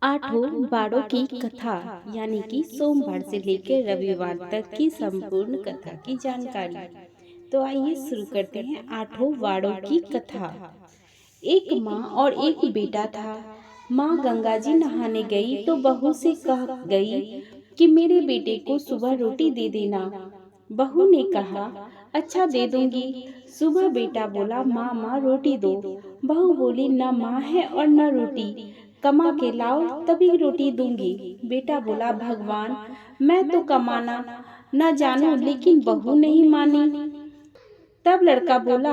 आठों बाड़ों की कथा यानी कि सोमवार से लेकर रविवार तक की संपूर्ण कथा की जानकारी। तो आइए शुरू करते हैं आठों वाड़ों की कथा। एक माँ और एक बेटा था। माँ गंगा जी नहाने गई तो बहू से कह गई कि मेरे बेटे को सुबह रोटी दे देना। बहू ने कहा अच्छा दे दूंगी। सुबह बेटा बोला माँ माँ रोटी दो। बहू बोली न माँ है और न रोटी, कमा के लाओ तभी रोटी दूंगी। बेटा बोला भगवान मैं तो कमाना न जानू लेकिन बहू नहीं मानी। तब लड़का बोला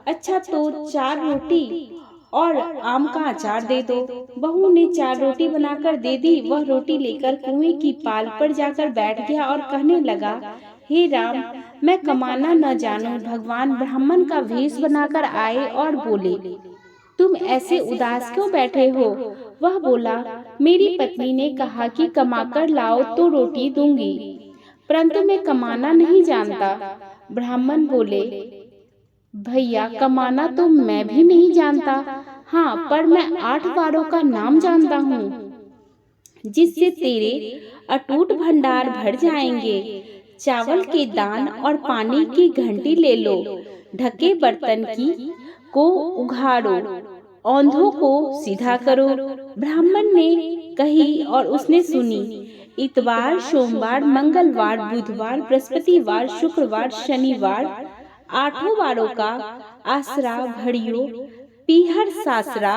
अच्छा तो 4 रोटी और आम का अचार दे दो। बहू ने 4 रोटी बनाकर दे दी। वह रोटी लेकर कुएं की पाल पर जाकर बैठ गया और कहने लगा हे राम मैं कमाना न जानूं। भगवान ब्राह्मण का वेश बनाकर आए और बोले तुम ऐसे उदास क्यों बैठे हो। वह बोला मेरी पत्नी ने कहा कि कमाकर लाओ तो रोटी दूंगी, परंतु मैं कमाना नहीं जानता। ब्राह्मण बोले भैया कमाना तो मैं भी नहीं जानता, हाँ पर मैं 8 वारों का नाम जानता हूँ जिससे तेरे अटूट भंडार भर जाएंगे। चावल के दान और पानी की घंटी ले लो, ढके बर्तन की को उघाड़ो, औंधों को सीधा करो। ब्राह्मण ने कही और उसने सुनी। इतवार सोमवार मंगलवार बुधवार बृहस्पतिवार शुक्रवार शनिवार 8 वारों का आसरा भड़ियो पीहर सासरा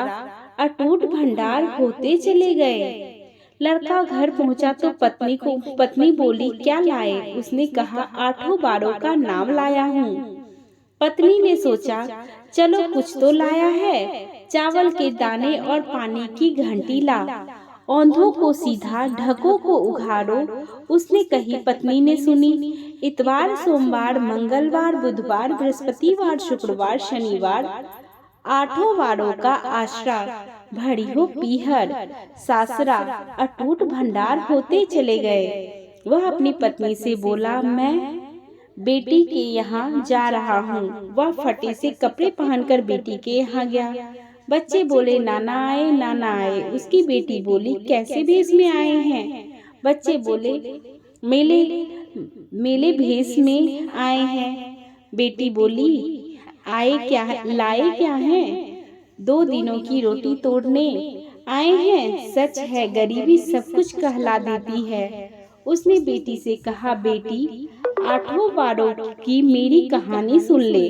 अटूट भंडार होते चले गए। लड़का घर पहुंचा तो पत्नी बोली क्या लाए। उसने कहा 8 वारों का नाम लाया हूँ। पत्नी ने सोचा चलो कुछ तो लाया है। चावल के दाने और पानी की घंटी ला, औंधों को सीधा ढकों को उघाड़ो। उसने कही पत्नी ने सुनी। इतवार सोमवार मंगलवार बुधवार बृहस्पतिवार शुक्रवार शनिवार 8 वारों का आसरा भड़ियो पीहर सासरा अटूट भंडार होते चले गए। वह अपनी पत्नी से बोला मैं बेटी के यहाँ जा रहा हूँ। वह फटे से कपड़े पहनकर बेटी के यहाँ गया। बच्चे बोले नाना आए नाना आए। उसकी बेटी बोली कैसे भेष में आए हैं। बच्चे बोले मेले मेले भेष में आए हैं। बेटी बोली लाए क्या हैं। 2 दिनों की रोटी तोड़ने आए हैं। सच है गरीबी सब कुछ कहला देती है। उसने बेटी से कहा बेटी 8 वारों की मेरी कहानी सुन ले।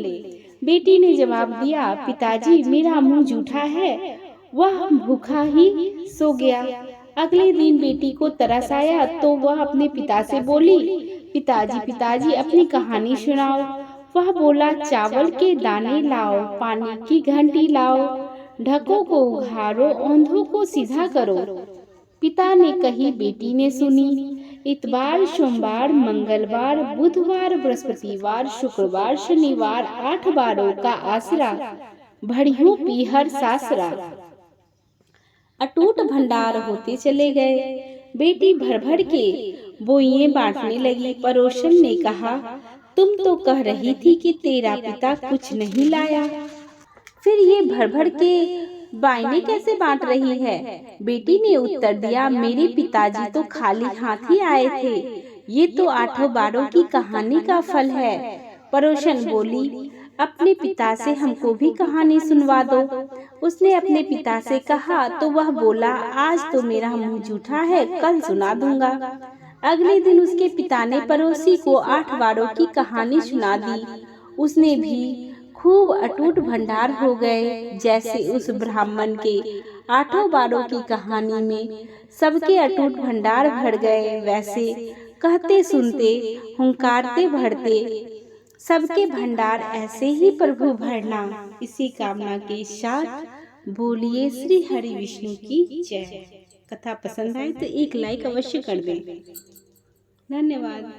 बेटी ने जवाब दिया पिताजी मेरा मुंह जूठा है। वह भूखा ही सो गया। अगले दिन बेटी को तरस आया तो वह अपने पिता से बोली पिताजी पिताजी अपनी कहानी सुनाओ। वह बोला चावल के दाने लाओ, पानी की घंटी लाओ, ढकों को उघाड़ो, औंधों को सीधा करो। पिता ने कही बेटी ने सुनी। इतवार सोमवार मंगलवार बुधवार बृहस्पतिवार शुक्रवार शनिवार 8 वारों का आसरा भड़ियो पीहर सासरा अटूट भंडार होते चले गए। बेटी भर भर के बोइयां बांटने लगी। पड़ोसन ने कहा तुम तो कह रही थी कि तेरा पिता कुछ नहीं लाया, फिर ये भर भर के बायने कैसे बांट रही है। बेटी ने उत्तर दिया मेरे पिताजी तो खाली हाथ ही आए थे। ये तो 8 वारों की कहानी का फल है। पड़ोसन बोली अपने पिता से हमको भी कहानी सुनवा दो। उसने अपने पिता से कहा तो वह बोला आज तो मेरा मुंह जूठा है, कल सुना दूंगा। अगले दिन उसके पिता ने पड़ोसी को 8 वारों की कहानी सुना दी। उसने भी खूब अटूट भंडार हो गए। जैसे उस ब्राह्मण के 8 वारों की कहानी में सबके अटूट भंडार भर गए, वैसे कहते सुनते हुंकारते भरते सबके भंडार ऐसे ही प्रभु भरना। इसी कामना के साथ बोलिए श्री हरि विष्णु की जय। कथा पसंद आए तो एक लाइक अवश्य कर दें। धन्यवाद।